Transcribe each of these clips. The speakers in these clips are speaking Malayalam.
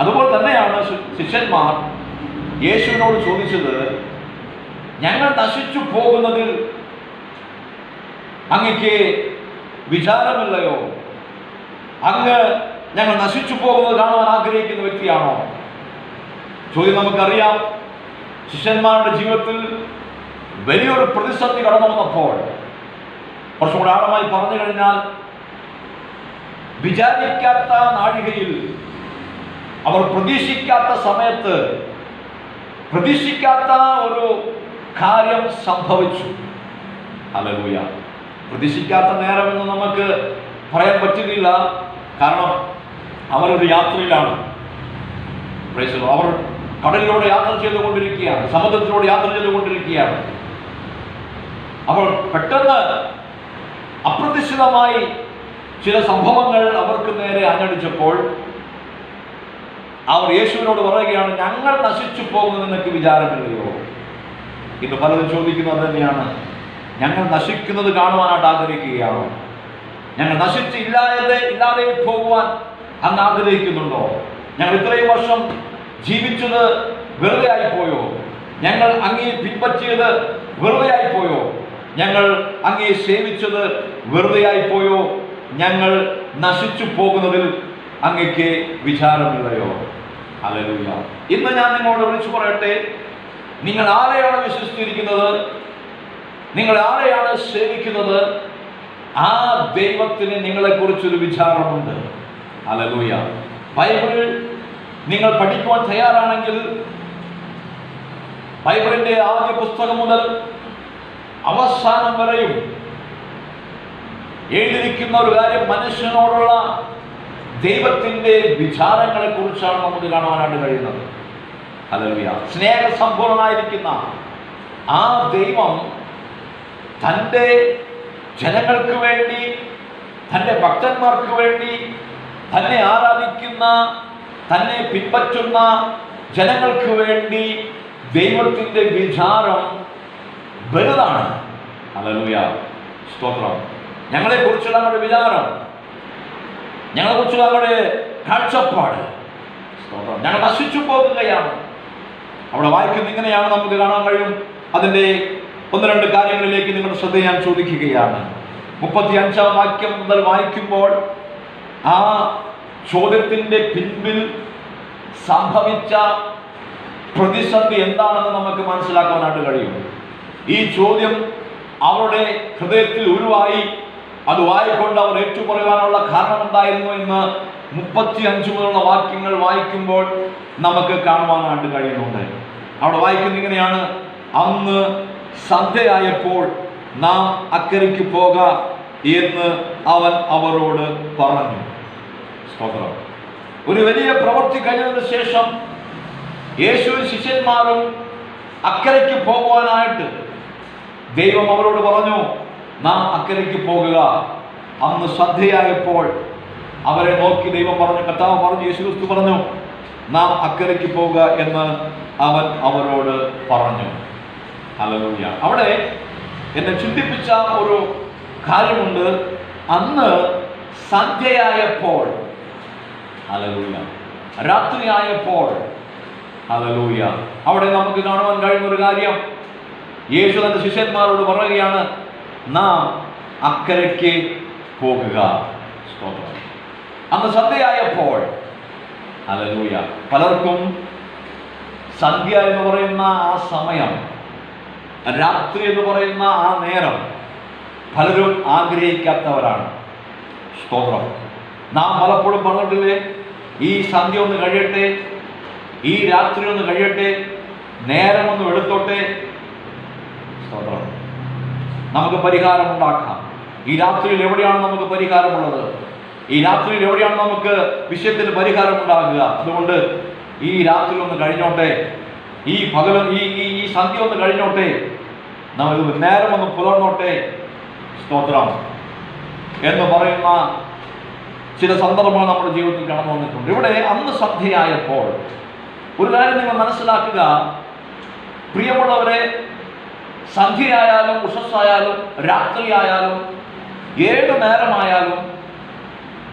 അതുപോലെ തന്നെയാണ് ശിഷ്യന്മാർ യേശുവിനോട് ചോദിച്ചത്, ഞങ്ങൾ നശിച്ചു പോകുന്നതിൽ അങ്ങക്ക് വിചാരമില്ലയോ? അങ്ങ് ഞങ്ങൾ നശിച്ചു പോകുന്നത് കാണുവാൻ ആഗ്രഹിക്കുന്ന വ്യക്തിയാണോ? ചോദ്യം നമുക്കറിയാം. ശിഷ്യന്മാരുടെ ജീവിതത്തിൽ വലിയൊരു പ്രതിസന്ധി കടന്നു വന്നപ്പോൾ, കുറച്ചും കൂടെ ആഴമായി പറഞ്ഞു കഴിഞ്ഞാൽ, വിചാരിക്കാത്ത നാഴികയിൽ, അവർ പ്രതീക്ഷിക്കാത്ത സമയത്ത് പ്രതീക്ഷിക്കാത്ത ഒരു കാര്യം സംഭവിച്ചു. ഹല്ലേലൂയ. പ്രതീക്ഷിക്കാത്ത നേരമെന്ന് നമുക്ക് പറയാൻ പറ്റുന്നില്ല. കാരണം അവരൊരു യാത്രയിലാണ്. അവർ കടലിലൂടെ യാത്ര ചെയ്തുകൊണ്ടിരിക്കുകയാണ്, സമുദ്രത്തിലൂടെ യാത്ര ചെയ്തുകൊണ്ടിരിക്കുകയാണ്. അപ്പോൾ പെട്ടെന്ന് അപ്രതീക്ഷിതമായി ചില സംഭവങ്ങൾ അവർക്ക് നേരെ ആഞ്ഞടിച്ചപ്പോൾ അവർ യേശുവിനോട് പറയുകയാണ്, ഞങ്ങൾ നശിച്ചു പോകുന്നത് നിനക്ക് വിചാരമില്ലയോ? ഇന്ന് പലരും ചോദിക്കുന്നത് തന്നെയാണ്, ഞങ്ങൾ നശിക്കുന്നത് കാണുവാനായിട്ട് ആഗ്രഹിക്കുകയാണോ? ഞങ്ങൾ നശിച്ച് ഇല്ലാതെ പോകുവാൻ അങ്ങ് ആഗ്രഹിക്കുന്നുണ്ടോ? ഞങ്ങൾ ഇത്രയും വർഷം ജീവിച്ചത് വെറുതെ ആയിപ്പോയോ? ഞങ്ങൾ അങ്ങയെ പിൻപറ്റിയത് വെറുതെ ആയിപ്പോയോ? ഞങ്ങൾ അങ്ങയെ സേവിച്ചത് വെറുതെ ആയിപ്പോയോ? ഞങ്ങൾ നശിച്ചു പോകുന്നതിൽ അങ്ങക്ക് വിചാരമില്ലയോ? ഹല്ലേലൂയ. ഇന്ന് ഞാൻ നിങ്ങളോട് വിളിച്ചു പറയട്ടെ, നിങ്ങൾ ആരെയാണ് വിശ്വസിച്ചിരിക്കുന്നത്, നിങ്ങൾ ആരെയാണ് സേവിക്കുന്നത്, ആ ദൈവത്തിന് നിങ്ങളെക്കുറിച്ചൊരു വിചാരമുണ്ട്. ഹല്ലേലൂയ. ബൈബിൾ നിങ്ങൾ പഠിക്കുവാൻ തയ്യാറാണെങ്കിൽ, ബൈബിളിന്റെ ആദ്യ പുസ്തകം മുതൽ അവസാനം വരെയും എഴുതിയിരിക്കുന്ന ഒരു കാര്യം, മനുഷ്യനോടുള്ള ദൈവത്തിന്റെ വിചാരങ്ങളെ കുറിച്ചാണ് നമുക്ക് കാണുവാനായിട്ട് കഴിയുന്നത്. ഹല്ലേലൂയ. സ്നേഹസമ്പൂർണനായിരിക്കുന്ന ആ ദൈവം തൻ്റെ ജനങ്ങൾക്ക് വേണ്ടി, തൻ്റെ ഭക്തന്മാർക്ക് വേണ്ടി, തന്നെ ആരാധിക്കുന്ന, തന്നെ പിൻപറ്റുന്ന ജനങ്ങൾക്ക് വേണ്ടി ദൈവത്തിൻ്റെ വിചാരം വലുതാണ്. ഹല്ലേലൂയ. സ്തോത്രം. ഞങ്ങളെക്കുറിച്ചുള്ള നമ്മുടെ വിചാരം, ഞങ്ങളെക്കുറിച്ചുള്ള നമ്മുടെ കാഴ്ചപ്പാട്, സ്തോത്രം, ഞങ്ങൾ നശിച്ചു പോകുകയാണ്. അവിടെ വായിക്കുന്നത് ഇങ്ങനെയാണ്, നമുക്ക് കാണാൻ കഴിയും. അതിൻ്റെ ഒന്ന് രണ്ട് കാര്യങ്ങളിലേക്ക് നിങ്ങളുടെ ശ്രദ്ധ ഞാൻ ചോദിക്കുകയാണ്. 35-ാം വാക്യം മുതൽ വായിക്കുമ്പോൾ ആ ചോദ്യത്തിൻ്റെ പിൻപിൽ സംഭവിച്ച പ്രതിസന്ധി എന്താണെന്ന് നമുക്ക് മനസ്സിലാക്കാനായിട്ട് കഴിയും. ഈ ചോദ്യം അവരുടെ ഹൃദയത്തിൽ ഉരുവായി, അത് വായിക്കൊണ്ട് അവർ ഏറ്റുപറയാനുള്ള കാരണം എന്തായിരുന്നു എന്ന് 35 മുതലുള്ള വാക്യങ്ങൾ വായിക്കുമ്പോൾ നമുക്ക് കാണുവാനായിട്ട് കഴിയുന്നുണ്ട്. അവിടെ വായിക്കുന്നത് ഇങ്ങനെയാണ്, അന്ന് സന്ധ്യയായപ്പോൾ നാം അക്കരയ്ക്ക് പോക എന്ന് അവൻ അവരോട് പറഞ്ഞു. സ്തോത്രം. ഒരു വലിയ പ്രവൃത്തി കഴിഞ്ഞതിന് ശേഷം യേശുവും ശിഷ്യന്മാരും അക്കരയ്ക്ക് പോകുവാനായിട്ട് ദൈവം അവരോട് പറഞ്ഞു, നാം അക്കരയ്ക്ക് പോകുക. അന്ന് സന്ധ്യയായപ്പോൾ അവരെ നോക്കി ദൈവം പറഞ്ഞു, കർത്താവ് പറഞ്ഞു, യേശുക്രിസ്തു പറഞ്ഞു, നാം അക്കരയ്ക്ക് പോകുക എന്ന് അവൻ അവരോട് പറഞ്ഞു. ഹല്ലേലൂയ. അവിടെ എന്നെ ചിന്തിപ്പിച്ച ഒരു കാര്യമുണ്ട്. അന്ന് സന്ധ്യയായപ്പോൾ, ഹല്ലേലൂയ, രാത്രിയായപ്പോൾ, ഹല്ലേലൂയ, അവിടെ നമുക്ക് കാണുവാൻ കഴിയുന്ന ഒരു കാര്യം, യേശു തന്റെ ശിഷ്യന്മാരോട് പറയുകയാണ്, നാം അക്കരയ്ക്ക് പോകുക. സ്തോത്രം. അന്ന് സന്ധ്യയായപ്പോൾ, ഹല്ലേലൂയ. പലർക്കും സന്ധ്യ എന്ന് പറയുന്ന ആ സമയം, രാത്രി എന്ന് പറയുന്ന ആ നേരം പലരും ആഗ്രഹിക്കാത്തവരാണ്. സ്തോത്രം. നാം പലപ്പോഴും പറഞ്ഞിട്ടില്ലേ, ഈ സന്ധ്യ ഒന്ന് കഴിയട്ടെ, ഈ രാത്രി ഒന്ന് കഴിയട്ടെ, നേരം ഒന്ന് എടുത്തോട്ടെ, സ്തോത്രം, നമുക്ക് പരിഹാരമുണ്ടാക്കാം. ഈ രാത്രിയിൽ എവിടെയാണ് നമുക്ക് പരിഹാരമുള്ളത്? ഈ രാത്രിയിൽ എവിടെയാണ് നമുക്ക് വിഷയത്തിന് പരിഹാരമുണ്ടാകുക? അതുകൊണ്ട് ഈ രാത്രി ഒന്ന് കഴിഞ്ഞോട്ടെ, ഈ പകലും ഈ സന്ധ്യ ഒന്ന് കഴിഞ്ഞോട്ടെ, നമുക്ക് നേരം ഒന്ന് പുലർന്നോട്ടെ, സ്തോത്രം, എന്ന് പറയുന്ന ചില സന്ദർഭങ്ങൾ നമ്മുടെ ജീവിതത്തിൽ കടന്നു വന്നിട്ടുണ്ട്. ഇവിടെ അന്ന് സന്ധ്യയായപ്പോൾ ഒരു കാര്യം നിങ്ങൾ മനസ്സിലാക്കുക, പ്രിയമുള്ളവരെ, സന്ധ്യയായാലും ഉഷസ്സായാലും രാത്രിയായാലും ഏതു നേരമായാലും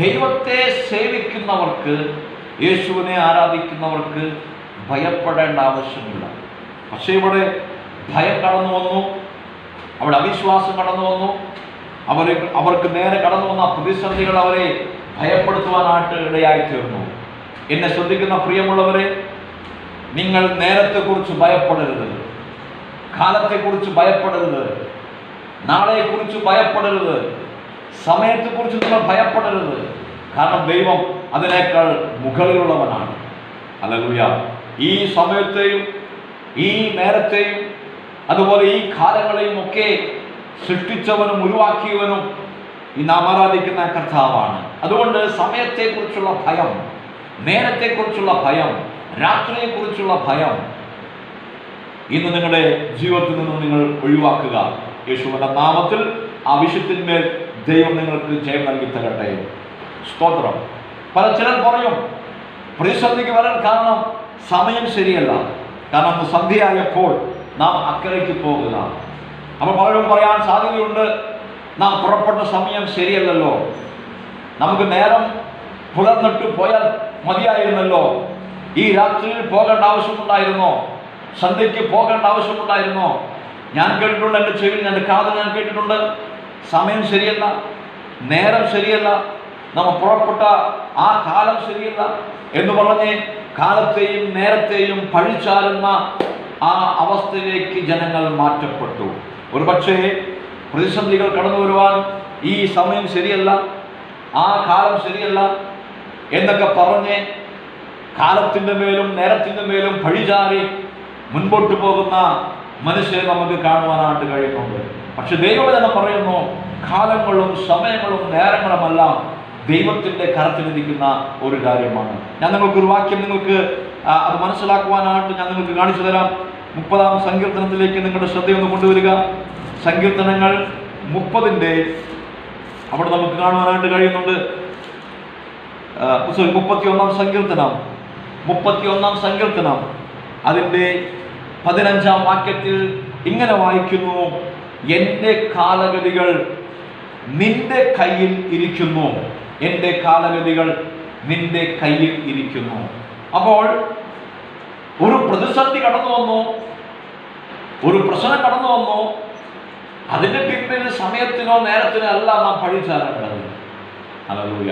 ദൈവത്തെ സേവിക്കുന്നവർക്ക് യേശുവിനെ ആരാധിക്കുന്നവർക്ക് ഭയപ്പെടേണ്ട ആവശ്യമില്ല. പക്ഷേ ഇവിടെ ഭയം കടന്നു വന്നു, അവിടെ അവിശ്വാസം കടന്നു വന്നു, അവർക്ക് നേരെ കടന്നു വന്ന പ്രതിസന്ധികൾ അവരെ ഭയപ്പെടുത്തുവാനായിട്ട് ഇടയായി തീർന്നു. എന്നെ ശ്രദ്ധിക്കുന്ന പ്രിയമുള്ളവരെ, നിങ്ങൾ നേരത്തെക്കുറിച്ച് ഭയപ്പെടരുത്, കാലത്തെക്കുറിച്ച് ഭയപ്പെടരുത്, നാളെക്കുറിച്ച് ഭയപ്പെടരുത്, സമയത്തെക്കുറിച്ച് നിങ്ങൾ ഭയപ്പെടരുത്. കാരണം ദൈവം അതിനേക്കാൾ മുകളിലുള്ളവനാണ്. ഹല്ലേലൂയ. ഈ സമയത്തെയും ഈ നേരത്തെയും അതുപോലെ ഈ കാലങ്ങളെയും ഒക്കെ സൃഷ്ടിച്ചവനും ഉരുവാക്കിയവനും ഈ നാം ആരാധിക്കുന്ന കർത്താവാണ്. അതുകൊണ്ട് സമയത്തെക്കുറിച്ചുള്ള ഭയം, നേരത്തെക്കുറിച്ചുള്ള ഭയം, രാത്രിയെക്കുറിച്ചുള്ള ഭയം ഇന്ന് നിങ്ങളുടെ ജീവിതത്തിൽ നിന്ന് നിങ്ങൾ ഒഴിവാക്കുക. യേശുവിന്റെ നാമത്തിൽ ആ വിഷയത്തിന്മേൽ ദൈവം നിങ്ങൾക്ക് ജയം നൽകി തരട്ടെ. സ്തോത്രം. ചിലർ പറയും പ്രതിസന്ധിക്ക് വരാൻ കാരണം സമയം ശരിയല്ല, കാരണം സന്ധ്യയായപ്പോൾ നാം അക്കരയ്ക്ക് പോകുക. അപ്പോൾ പലരും പറയാൻ സാധ്യതയുണ്ട്, നാം പുറപ്പെട്ട സമയം ശരിയല്ലല്ലോ, നമുക്ക് നേരം പുലർന്നിട്ട് പോയാൽ മതിയായിരുന്നല്ലോ, ഈ രാത്രിയിൽ പോകേണ്ട ആവശ്യമുണ്ടായിരുന്നോ, സന്ധ്യയ്ക്ക് പോകേണ്ട ആവശ്യമുണ്ടായിരുന്നോ? ഞാൻ കേട്ടിട്ടുണ്ട്, എൻ്റെ ചെവിയിൽ എൻ്റെ കാതിൽ ഞാൻ കേട്ടിട്ടുണ്ട്, സമയം ശരിയല്ല, നേരം ശരിയല്ല, നമ്മൾ പുറപ്പെട്ട ആ കാലം ശരിയല്ല എന്ന് പറഞ്ഞ് കാലത്തെയും നേരത്തെയും പഴിച്ചാരുന്ന ആ അവസ്ഥയിലേക്ക് ജനങ്ങൾ മാറ്റപ്പെട്ടു. ഒരു പക്ഷേ പ്രതിസന്ധികൾ കടന്നു വരുവാൻ ഈ സമയം ശരിയല്ല, ആ കാലം ശരിയല്ല എന്നൊക്കെ പറഞ്ഞ് കാലത്തിൻ്റെ മേലും നേരത്തിൻ്റെ മേലും പഴിചാരി മുൻപോട്ട് പോകുന്ന മനുഷ്യരെ നമുക്ക് കാണുവാനായിട്ട് കഴിയുന്നുണ്ട്. പക്ഷെ ദൈവവചനം പറയുന്നു, കാലങ്ങളും സമയങ്ങളും നേരങ്ങളുമെല്ലാം ദൈവത്തിൻ്റെ കരത്തിലിരിക്കുന്ന ഒരു കാര്യമാണ്. ഞാൻ നിങ്ങൾക്കൊരു വാക്യം നിങ്ങൾക്ക് അത് മനസ്സിലാക്കുവാനായിട്ട് ഞാൻ നിങ്ങൾക്ക് കാണിച്ചു തരാം. 30-ാം സങ്കീർത്തനത്തിലേക്ക് നിങ്ങളുടെ ശ്രദ്ധയൊന്ന് കൊണ്ടുവരിക. സങ്കീർത്തനങ്ങൾ 30-ന്റെ അവിടെ നമുക്ക് കാണുവാനായിട്ട് കഴിയുന്നുണ്ട്. 31-ാം സങ്കീർത്തനം അതിൻ്റെ 15-ാം വാക്യത്തിൽ ഇങ്ങനെ വായിക്കുന്നു, എൻ്റെ കാലഗതികൾ നിന്റെ കയ്യിൽ ഇരിക്കുന്നു, എൻ്റെ കാലഗതികൾ നിന്റെ കയ്യിൽ ഇരിക്കുന്നു. അപ്പോൾ ഒരു പ്രതിസന്ധി കടന്നു വന്നു, ഒരു പ്രശ്നം കടന്നു വന്നു, അതിൻ്റെ പിന്നിൽ സമയത്തിനോ നേരത്തിനോ അല്ല നാം പഴിച്ചാരേണ്ടത്. ഹല്ലേലൂയ.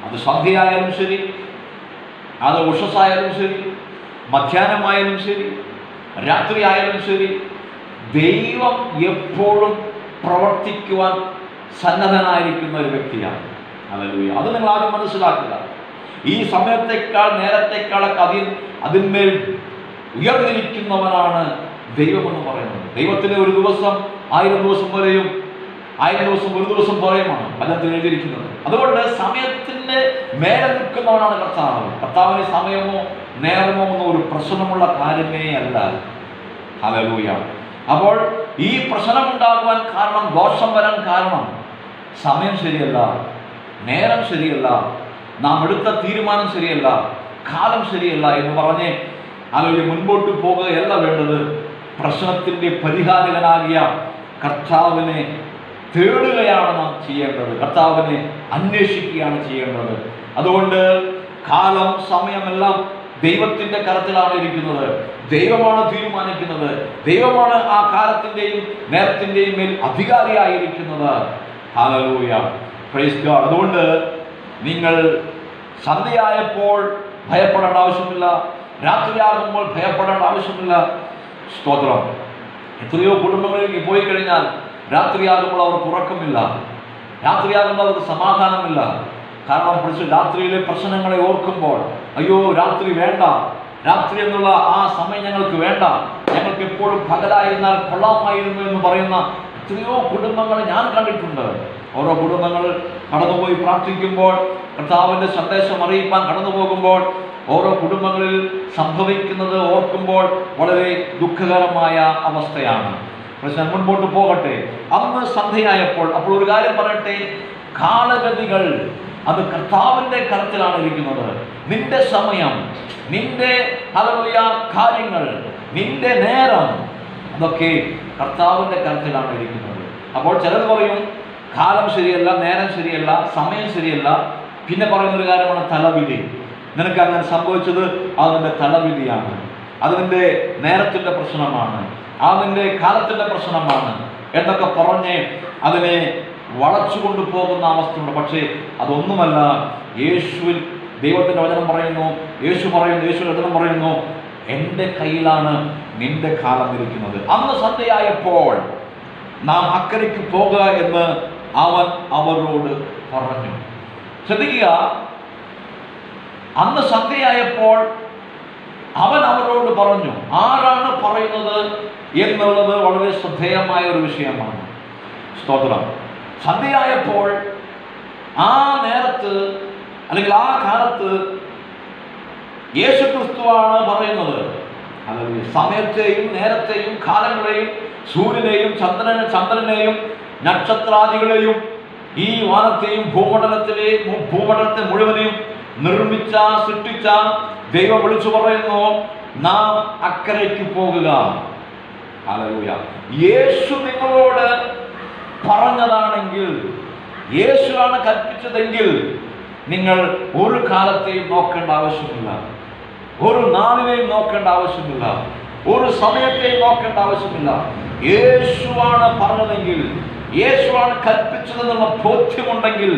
അത് സന്ധ്യയായാലും ശരി, അത് ഉഷസ്സായാലും ശരി, മധ്യാഹ്നമായാലും ശരി, രാത്രി ആയാലും ശരി, ദൈവം എപ്പോഴും പ്രവർത്തിക്കുവാൻ സന്നദ്ധനായിരിക്കുന്ന ഒരു വ്യക്തിയാണ്. ഹല്ലേലൂയ. അത് നിങ്ങൾ ആദ്യം മനസ്സിലാക്കുക. ഈ സമയത്തേക്കാൾ നേരത്തേക്കാളൊക്കെ അതിന്മേൽ ഉയർന്നിരിക്കുന്നവനാണ് ദൈവമെന്ന് പറയുന്നത്. ദൈവത്തിന് ഒരു ദിവസം 1000 ദിവസം വരെയും 1000 ദിവസം ഒരു ദിവസം പോലെയുമാണ് പലത്തിൽ എഴുതിയിരിക്കുന്നത്. അതുകൊണ്ട് സമയത്തിൻ്റെ മേലെ നിൽക്കുന്നവനാണ് കർത്താവ്. കർത്താവിന് സമയമോ നേരമോ ഒന്നും ഒരു പ്രശ്നമുള്ള കാര്യമേ അല്ല. ഹല്ലേലൂയ. അപ്പോൾ ഈ പ്രശ്നമുണ്ടാകുവാൻ കാരണം, ദോഷം വരാൻ കാരണം സമയം ശരിയല്ല, നേരം ശരിയല്ല, നാം എടുത്ത തീരുമാനം ശരിയല്ല, കാലം ശരിയല്ല എന്ന് പറഞ്ഞ് അല്ലെങ്കിൽ മുൻപോട്ട് പോകുകയല്ല വേണ്ടത്. പ്രശ്നത്തിൻ്റെ പരിഹാരകനാകിയ കർത്താവിനെ തേടുകയാണ് നാം ചെയ്യേണ്ടത്, കർത്താവിനെ അന്വേഷിക്കുകയാണ് ചെയ്യേണ്ടത്. അതുകൊണ്ട് കാലം സമയമെല്ലാം ദൈവത്തിൻ്റെ കരത്തിലാണ് ഇരിക്കുന്നത്. ദൈവമാണ് തീരുമാനിക്കുന്നത്. ദൈവമാണ് ആ കാലത്തിൻ്റെയും നേരത്തിൻ്റെയും മേൽ അധികാരിയായിരിക്കുന്നത്. ഹല്ലേലൂയ. Praise God. അതുകൊണ്ട് നിങ്ങൾ സന്ധ്യയായപ്പോൾ ഭയപ്പെടേണ്ട ആവശ്യമില്ല, രാത്രിയാകുമ്പോൾ ഭയപ്പെടേണ്ട ആവശ്യമില്ല. സ്തോത്രം. എത്രയോ കുടുംബങ്ങളിലേക്ക് പോയി കഴിഞ്ഞാൽ രാത്രിയാകുമ്പോൾ അവർക്ക് ഉറക്കമില്ല, രാത്രിയാകുമ്പോൾ അവർക്ക് സമാധാനമില്ല. കാരണം രാത്രിയിലെ പ്രശ്നങ്ങളെ ഓർക്കുമ്പോൾ അയ്യോ രാത്രി വേണ്ട, രാത്രി എന്നുള്ള ആ സമയം ഞങ്ങൾക്ക് വേണ്ട, ഞങ്ങൾക്ക് എപ്പോഴും പകലായിരുന്നാൽ കൊള്ളാമായിരുന്നു എന്ന് പറയുന്ന എത്രയോ കുടുംബങ്ങളെ ഞാൻ കണ്ടിട്ടുണ്ട്. ഓരോ കുടുംബങ്ങൾ കടന്നുപോയി പ്രാർത്ഥിക്കുമ്പോൾ, കർത്താവിൻ്റെ സന്ദേശം അറിയിപ്പാൻ കടന്നു പോകുമ്പോൾ ഓരോ കുടുംബങ്ങളിൽ സംഭവിക്കുന്നത് ഓർക്കുമ്പോൾ വളരെ ദുഃഖകരമായ അവസ്ഥയാണ്. പ്രശ്നം മുൻപോട്ട് പോകട്ടെ. അന്ന് സന്ധ്യയായപ്പോൾ, അപ്പോൾ ഒരു കാര്യം പറയട്ടെ, കാലഗതികൾ അത് കർത്താവിൻ്റെ കരത്തിലാണ് ഇരിക്കുന്നത്. നിന്റെ സമയം, നിന്റെ ഹല്ലേലൂയ കാര്യങ്ങൾ, നിന്റെ നേരം, അതൊക്കെ കർത്താവിൻ്റെ കരത്തിലാണ് ഇരിക്കുന്നത്. അപ്പോൾ ചിലർ പറയും കാലം ശരിയല്ല, നേരം ശരിയല്ല, സമയം ശരിയല്ല. പിന്നെ പറയുന്നൊരു കാര്യമാണ് തലവിധി. നിനക്ക് അങ്ങനെ സംഭവിച്ചത് അതിൻ്റെ തലവിധിയാണ്, അതിൻ്റെ നേരത്തിൻ്റെ പ്രശ്നമാണ്, അതിൻ്റെ കാലത്തിൻ്റെ പ്രശ്നമാണ് എന്നൊക്കെ പറഞ്ഞ് അതിനെ വളച്ചു കൊണ്ടുപോകുന്ന അവസ്ഥയുണ്ട്. പക്ഷേ അതൊന്നുമല്ല. യേശുവിൽ ദൈവത്തിൻ്റെ വചനം പറയുന്നു, യേശുവിൻ്റെ വചനം പറയുന്നു, എൻ്റെ കയ്യിലാണ് നിന്റെ കാലം ഇരിക്കുന്നത്. അന്ന് സന്ധ്യയായപ്പോൾ നാം അക്കരയ്ക്ക് പോകുക എന്ന് അവൻ അവരോട് പറഞ്ഞു. ശ്രദ്ധിക്കുക, അന്ന് സന്ധ്യയായപ്പോൾ അവൻ അവരോട് പറഞ്ഞു. ആരാണ് പറയുന്നത് എന്നുള്ളത് വളരെ ശ്രദ്ധേയമായ ഒരു വിഷയമാണ്. സ്തോത്രം. സന്ധ്യയായപ്പോൾ ആ നേരത്ത് അല്ലെങ്കിൽ ആ കാലത്ത് യേശുക്രിസ്തുവാണ് പറയുന്നത്. അല്ലെങ്കിൽ സമയത്തെയും നേരത്തെയും കാലങ്ങളെയും സൂര്യനെയും ചന്ദ്രനെയും നക്ഷത്രാദികളെയും ഈ വാനത്തെയും ഭൂമണ്ഡലത്തെ മുഴുവനെയും നിർമ്മിച്ച സൃഷ്ടിച്ച ദൈവം വിളിച്ചു പറയുന്നു, നാം അക്കരയ്ക്ക് പോകുക. ഹല്ലേലൂയ. യേശു നിങ്ങളോട് പറഞ്ഞതാണെങ്കിൽ, യേശുവാണ് കൽപ്പിച്ചതെങ്കിൽ നിങ്ങൾ ഒരു കാലത്തെയും നോക്കേണ്ട ആവശ്യമില്ല, ഒരു നാളിനെയും നോക്കേണ്ട ആവശ്യമില്ല, ഒരു സമയത്തെയും നോക്കേണ്ട ആവശ്യമില്ല. യേശുവാണ് പറഞ്ഞതെങ്കിൽ, യേശുവാണ് കൽപ്പിച്ചതെന്നുള്ള ബോധ്യമുണ്ടെങ്കിൽ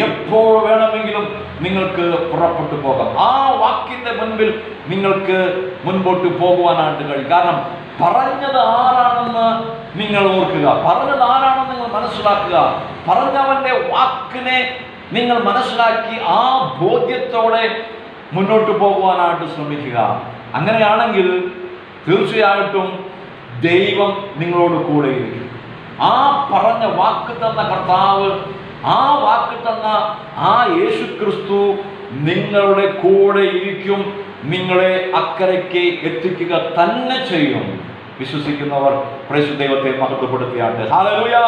എപ്പോൾ വേണമെങ്കിലും നിങ്ങൾക്ക് പുറപ്പെട്ടു പോകാം. ആ വാക്കിന്റെ മുൻപിൽ നിങ്ങൾക്ക് മുൻപോട്ട് പോകുവാനായിട്ട് കഴിയും. കാരണം പറഞ്ഞത് ആരാണെന്ന് നിങ്ങൾ ഓർക്കുക, പറഞ്ഞത് ആരാണെന്ന് നിങ്ങൾ മനസ്സിലാക്കുക, പറഞ്ഞവന്റെ വാക്കിനെ നിങ്ങൾ മനസ്സിലാക്കി ആ ബോധ്യത്തോടെ മുന്നോട്ട് പോകുവാനായിട്ട് ശ്രമിക്കുക. അങ്ങനെയാണെങ്കിൽ തീർച്ചയായിട്ടും ദൈവം നിങ്ങളോട് കൂടെ ഇരിക്കും. ആ പറഞ്ഞ വാക്ക് തന്ന കർത്താവ്, ആ വാക്ക് തന്ന ആ യേശുക്രിസ്തു നിങ്ങളുടെ കൂടെ ഇരിക്കും, നിങ്ങളെ അക്കരയ്ക്ക് എത്തിക്കുക തന്നെ ചെയ്യും. വിശ്വസിക്കുന്നവർ പരിശുദ്ധ ദൈവത്തെ മഹത്വപ്പെടുത്തിയാട്ടെ. ഹല്ലേലൂയ.